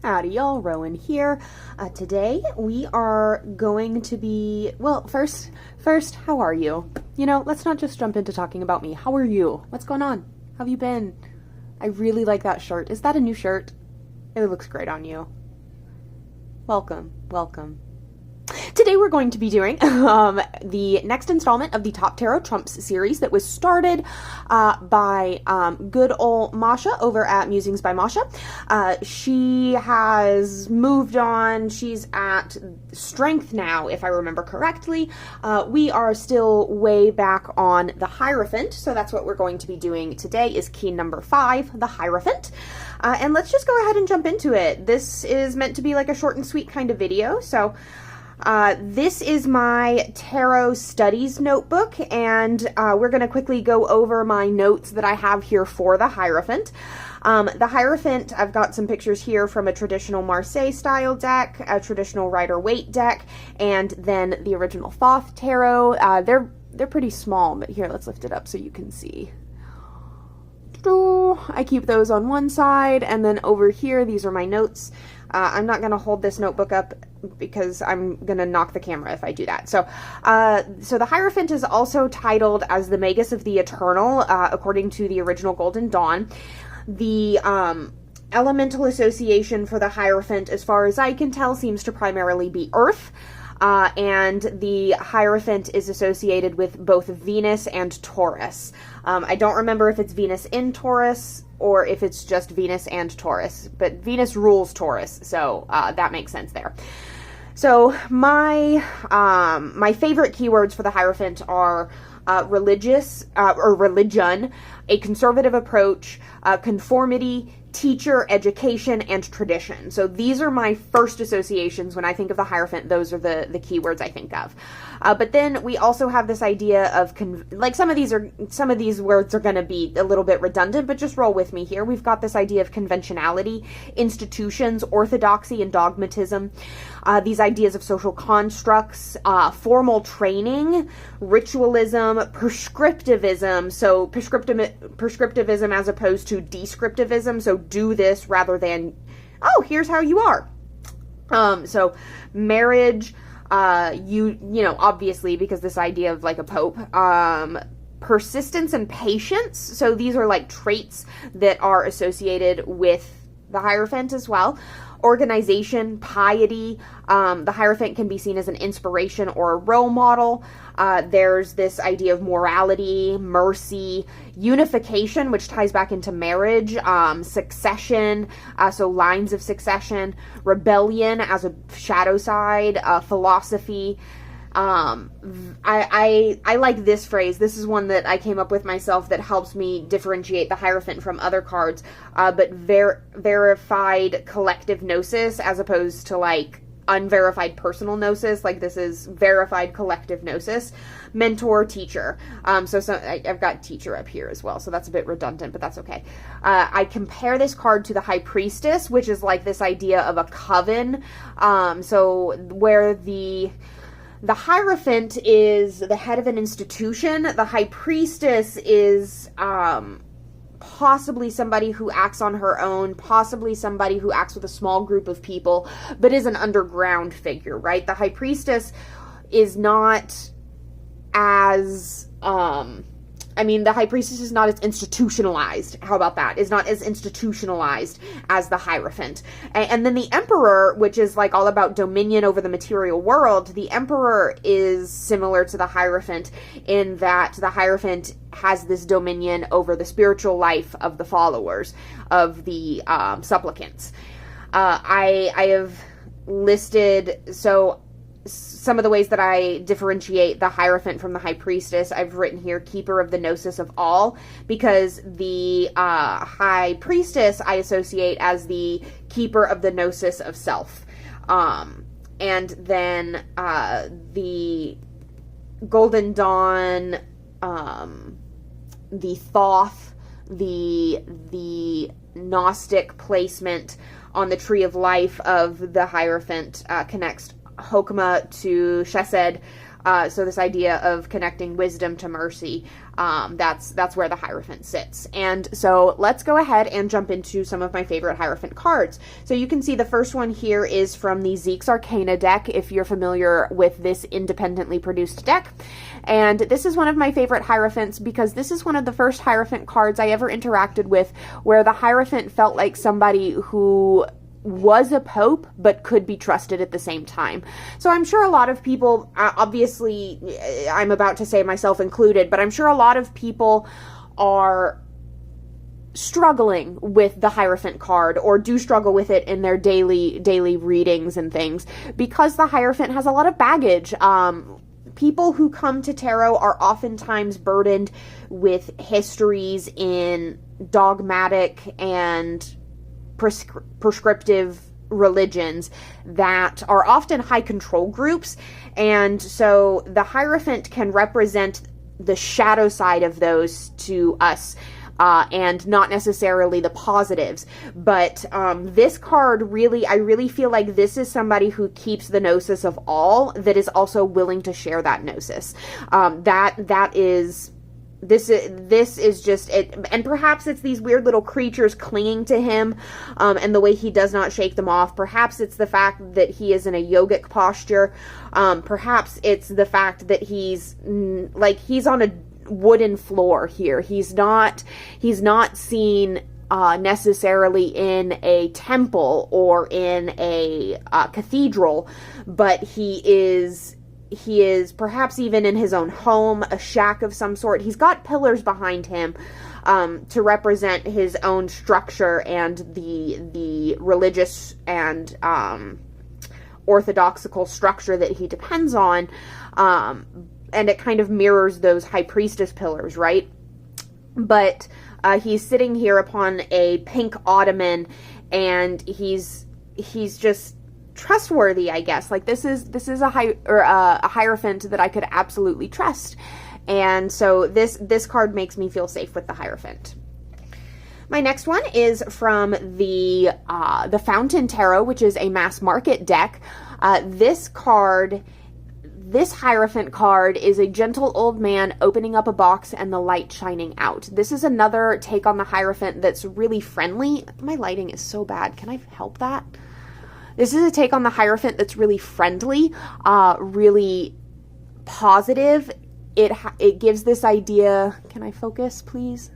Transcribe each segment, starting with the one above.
Howdy y'all, Rowan here. Today we are going to be, well, first, how are you? You know, let's not just jump into talking about me. How are you? What's going on? How have you been? I really like that shirt. Is that a new shirt? It looks great on you. Welcome, welcome. Today we're going to be doing the next installment of the Top Tarot Trumps series that was started by good old Masha over at Musings by Masha. She has moved on. She's at Strength now, if I remember correctly. We are still way back on the Hierophant, so that's what we're going to be doing today is key number 5, the Hierophant. And let's just go ahead and jump into it. This is meant to be like a short and sweet kind of video, so this is my tarot studies notebook, and we're going to quickly go over my notes that I have here for the Hierophant. The Hierophant, I've got some pictures here from a traditional Marseille style deck, a traditional Rider-Waite deck, and then the original Thoth tarot. They're pretty small, but here, let's lift it up so you can see. I keep those on one side, and then over here, these are my notes. I'm not going to hold this notebook up because I'm going to knock the camera if I do that. So the Hierophant is also titled as the Magus of the Eternal, according to the original Golden Dawn. The elemental association for the Hierophant, as far as I can tell, seems to primarily be Earth. And the Hierophant is associated with both Venus and Taurus. I don't remember if it's Venus in Taurus or if it's just Venus and Taurus, but Venus rules Taurus, so that makes sense there. So my favorite keywords for the Hierophant are religious, or religion, a conservative approach, conformity, teacher, education, and tradition. So these are my first associations when I think of the Hierophant. Those are the keywords I think of. But then we also have this idea of, like some of these words are going to be a little bit redundant, but just roll with me here. We've got this idea of conventionality, institutions, orthodoxy, and dogmatism. These ideas of social constructs, formal training, ritualism, prescriptivism. So prescriptivism as opposed to descriptivism. So do this rather than, oh, here's how you are. So marriage, you know, obviously because this idea of like a pope, persistence and patience. So these are like traits that are associated with the Hierophant as well. Organization, piety. The Hierophant can be seen as an inspiration or a role model. There's this idea of morality, mercy, unification, which ties back into marriage, succession, so lines of succession, rebellion as a shadow side, philosophy. I like this phrase. This is one that I came up with myself that helps me differentiate the Hierophant from other cards, but verified collective gnosis as opposed to like unverified personal gnosis. Like this is verified collective gnosis. Mentor, teacher. So I've got teacher up here as well, so that's a bit redundant, but that's okay. I compare this card to the High Priestess, which is like this idea of a coven. So where the Hierophant is the head of an institution. The High Priestess is possibly somebody who acts on her own, possibly somebody who acts with a small group of people, but is an underground figure, right? The High Priestess is not as, the High Priestess is not as institutionalized. How about that? Is not as institutionalized as the Hierophant. And then the Emperor, which is like all about dominion over the material world, the Emperor is similar to the Hierophant in that the Hierophant has this dominion over the spiritual life of the followers, of the supplicants. I have listed, so some of the ways that I differentiate the Hierophant from the High Priestess, I've written here, keeper of the gnosis of all, because the High Priestess I associate as the keeper of the gnosis of self. And then the Golden Dawn, the Thoth, the Gnostic placement on the Tree of Life of the Hierophant connects Hokmah to Chesed, So this idea of connecting wisdom to mercy, that's where the Hierophant sits. And so let's go ahead and jump into some of my favorite Hierophant cards. So you can see the first one here is from the Zeke's Arcana deck, if you're familiar with this independently produced deck. And this is one of my favorite Hierophants because this is one of the first Hierophant cards I ever interacted with where the Hierophant felt like somebody who was a pope but could be trusted at the same time. So I'm sure a lot of people, obviously I'm about to say myself included, but I'm sure a lot of people are struggling with the Hierophant card or do struggle with it in their daily readings and things because the Hierophant has a lot of baggage. People who come to tarot are oftentimes burdened with histories in dogmatic and prescriptive religions that are often high control groups, and so the Hierophant can represent the shadow side of those to us, and not necessarily the positives. But this card I really feel like this is somebody who keeps the gnosis of all, that is also willing to share that gnosis. This is just it, and perhaps it's these weird little creatures clinging to him, and the way he does not shake them off. Perhaps it's the fact that he is in a yogic posture. Perhaps it's the fact that he's on a wooden floor here. He's not seen necessarily in a temple or in a cathedral, but he is perhaps even in his own home, a shack of some sort. He's got pillars behind him to represent his own structure and the religious and orthodoxical structure that he depends on. And it kind of mirrors those high priestess pillars, right? But he's sitting here upon a pink ottoman, and he's just trustworthy, I guess. Like this is a Hierophant that I could absolutely trust, and so this card makes me feel safe with the Hierophant. My next one is from the Fountain Tarot, which is a mass market deck. This Hierophant card is a gentle old man opening up a box and the light shining out. This is another take on the Hierophant that's really friendly. My lighting is so bad. Can I help that? This is a take on the Hierophant that's really friendly, really positive. It gives this idea, can I focus, please?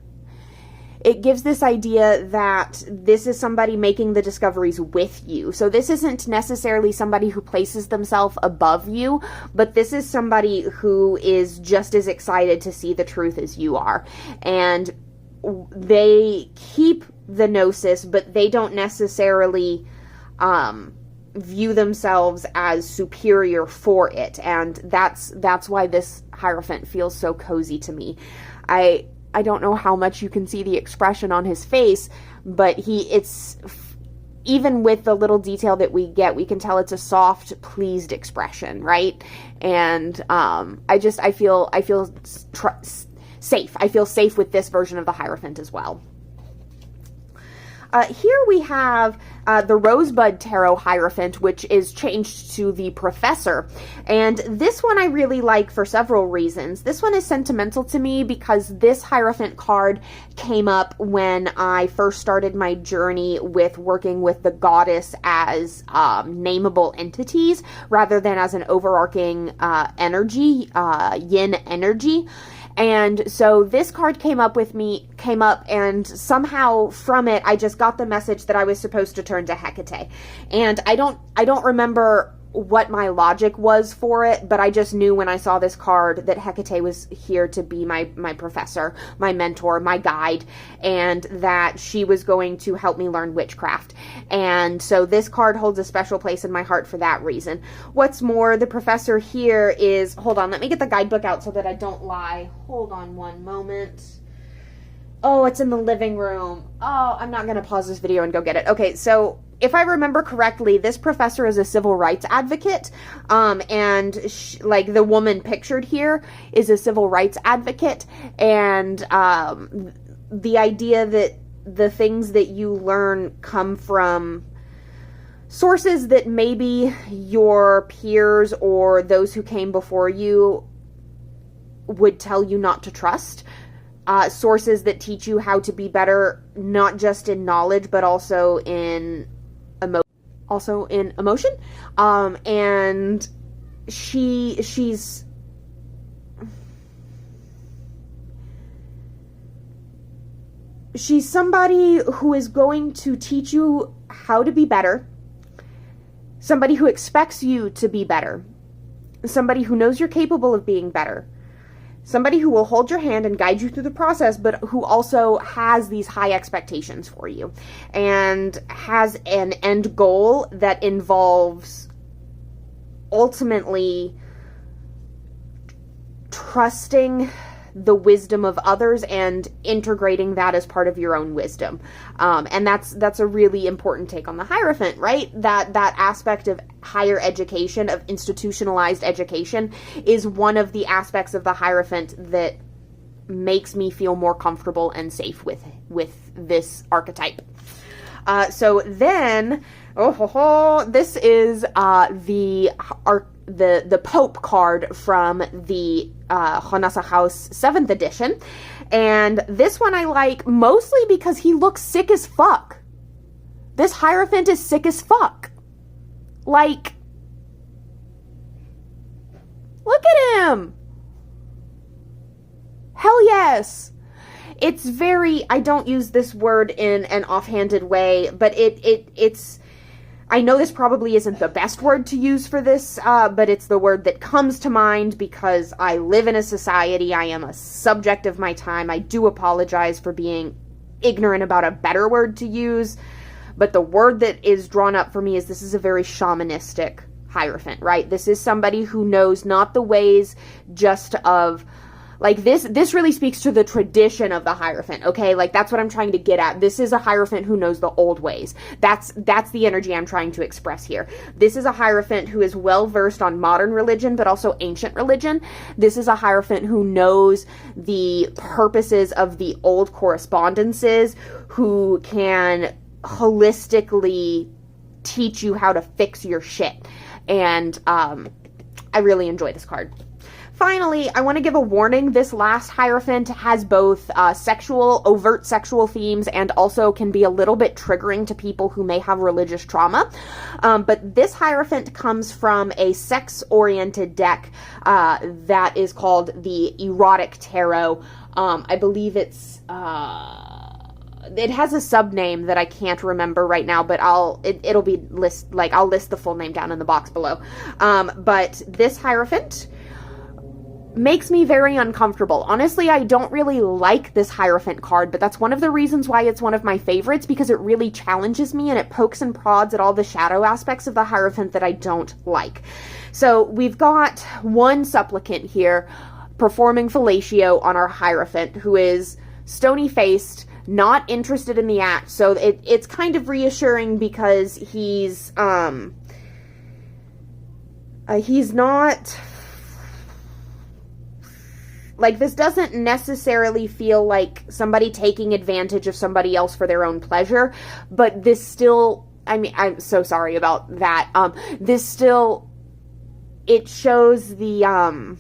It gives this idea that this is somebody making the discoveries with you. So this isn't necessarily somebody who places themselves above you, but this is somebody who is just as excited to see the truth as you are. And they keep the gnosis, but they don't necessarily view themselves as superior for it. And that's why this Hierophant feels so cozy to me. I don't know how much you can see the expression on his face, but even with the little detail that we get, we can tell it's a soft, pleased expression, right? And I feel safe. I feel safe with this version of the Hierophant as well. Here we have the Rosebud Tarot Hierophant, which is changed to the Professor. And this one I really like for several reasons. This one is sentimental to me because this Hierophant card came up when I first started my journey with working with the goddess as nameable entities rather than as an overarching energy, yin energy. And so this card came up, and somehow from it, I just got the message that I was supposed to turn to Hecate. And I don't remember what my logic was for it, but I just knew when I saw this card that Hecate was here to be my professor, my mentor, my guide, and that she was going to help me learn witchcraft. And so this card holds a special place in my heart for that reason. What's more, the Professor here is, hold on, let me get the guidebook out so that I don't lie. Hold on one moment. Oh, it's in the living room. Oh, I'm not going to pause this video and go get it. Okay, so if I remember correctly, this Professor is a civil rights advocate, and like the woman pictured here is a civil rights advocate, and the idea that the things that you learn come from sources that maybe your peers or those who came before you would tell you not to trust. Sources that teach you how to be better, not just in knowledge, but also in emotion. And she's somebody who is going to teach you how to be better. Somebody who expects you to be better. Somebody who knows you're capable of being better. Somebody who will hold your hand and guide you through the process, but who also has these high expectations for you and has an end goal that involves ultimately trusting the wisdom of others and integrating that as part of your own wisdom. And that's a really important take on the Hierophant, right? That aspect of higher education, of institutionalized education, is one of the aspects of the Hierophant that makes me feel more comfortable and safe with this archetype. So then, this is the Pope card from the Jonasa House 7th edition. And this one I like mostly because he looks sick as fuck. This Hierophant is sick as fuck. Like, look at him. Hell yes. It's very, I don't use this word in an offhanded way, but it's, I know this probably isn't the best word to use for this, but it's the word that comes to mind because I live in a society. I am a subject of my time. I do apologize for being ignorant about a better word to use, but the word that is drawn up for me is this is a very shamanistic Hierophant, right? This is somebody who knows not the ways just of, like, this really speaks to the tradition of the Hierophant, okay? Like, that's what I'm trying to get at. This is a Hierophant who knows the old ways. That's the energy I'm trying to express here. This is a Hierophant who is well-versed on modern religion, but also ancient religion. This is a Hierophant who knows the purposes of the old correspondences, who can holistically teach you how to fix your shit. And I really enjoy this card. Finally, I want to give a warning. This last Hierophant has both overt sexual themes and also can be a little bit triggering to people who may have religious trauma. But this Hierophant comes from a sex-oriented deck that is called the Erotic Tarot. I believe it's... it has a sub-name that I can't remember right now, but I'll list the full name down in the box below. But this Hierophant makes me very uncomfortable. Honestly, I don't really like this Hierophant card, but that's one of the reasons why it's one of my favorites, because it really challenges me and it pokes and prods at all the shadow aspects of the Hierophant that I don't like. So we've got one supplicant here performing fellatio on our Hierophant, who is stony-faced, not interested in the act. So it's kind of reassuring because he's not... Like, this doesn't necessarily feel like somebody taking advantage of somebody else for their own pleasure, but this still, I mean, I'm so sorry about that. This still, it shows the,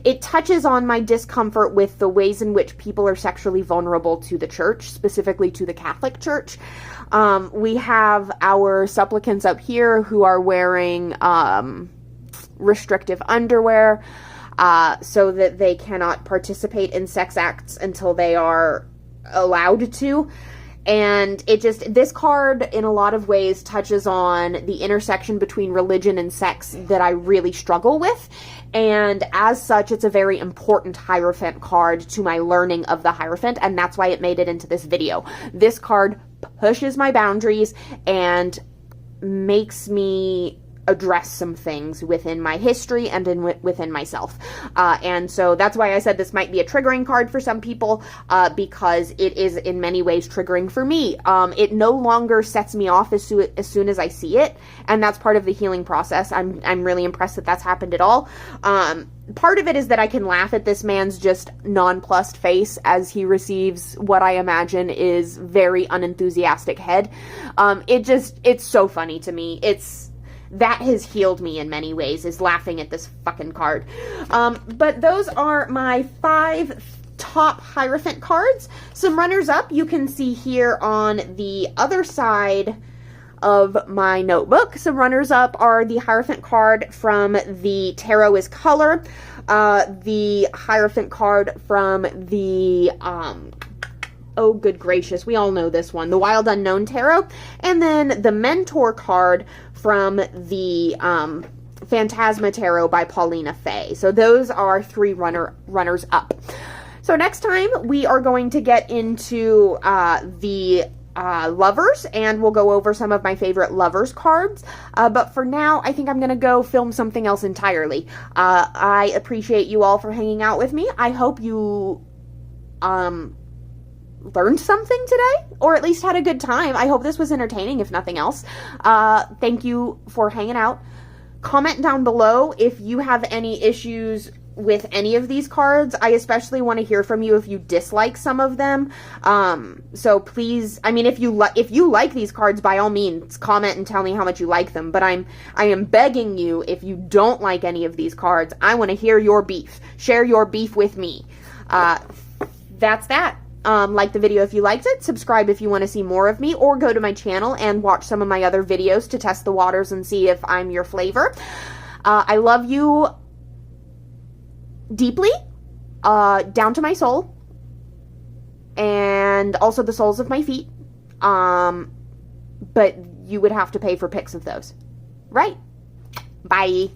it touches on my discomfort with the ways in which people are sexually vulnerable to the church, specifically to the Catholic Church. We have our supplicants up here who are wearing, restrictive underwear, so that they cannot participate in sex acts until they are allowed to. And this card in a lot of ways touches on the intersection between religion and sex that I really struggle with. And as such, it's a very important Hierophant card to my learning of the Hierophant, and that's why it made it into this video. This card pushes my boundaries and makes me address some things within my history and within myself. And so that's why I said this might be a triggering card for some people, because it is in many ways triggering for me. It no longer sets me off as soon as I see it, and that's part of the healing process. I'm really impressed that that's happened at all. Part of it is that I can laugh at this man's just nonplussed face as he receives what I imagine is very unenthusiastic head. It's so funny to me. That has healed me in many ways, is laughing at this fucking card. But those are my 5 top Hierophant cards. Some runners up you can see here on the other side of my notebook. Some runners up are the Hierophant card from the Tarot is Color, the Hierophant card from the, oh good gracious, we all know this one, the Wild Unknown Tarot, and then the Mentor card from the Phantasma Tarot by Paulina Fay. So those are 3 runners up. So next time we are going to get into the Lovers, and we'll go over some of my favorite Lovers cards. But for now, I think I'm going to go film something else entirely. I appreciate you all for hanging out with me. I hope you learned something today, or at least had a good time. I hope this was entertaining, if nothing else. Thank you for hanging out. Comment down below if you have any issues with any of these cards. I especially want to hear from you if you dislike some of them. So please, I mean, if you like these cards, by all means, comment and tell me how much you like them. But I am begging you, if you don't like any of these cards, I want to hear your beef. Share your beef with me. That's that. Like the video if you liked it, subscribe if you want to see more of me, or go to my channel and watch some of my other videos to test the waters and see if I'm your flavor. I love you deeply, down to my soul, and also the soles of my feet. But you would have to pay for pics of those. Right? Bye.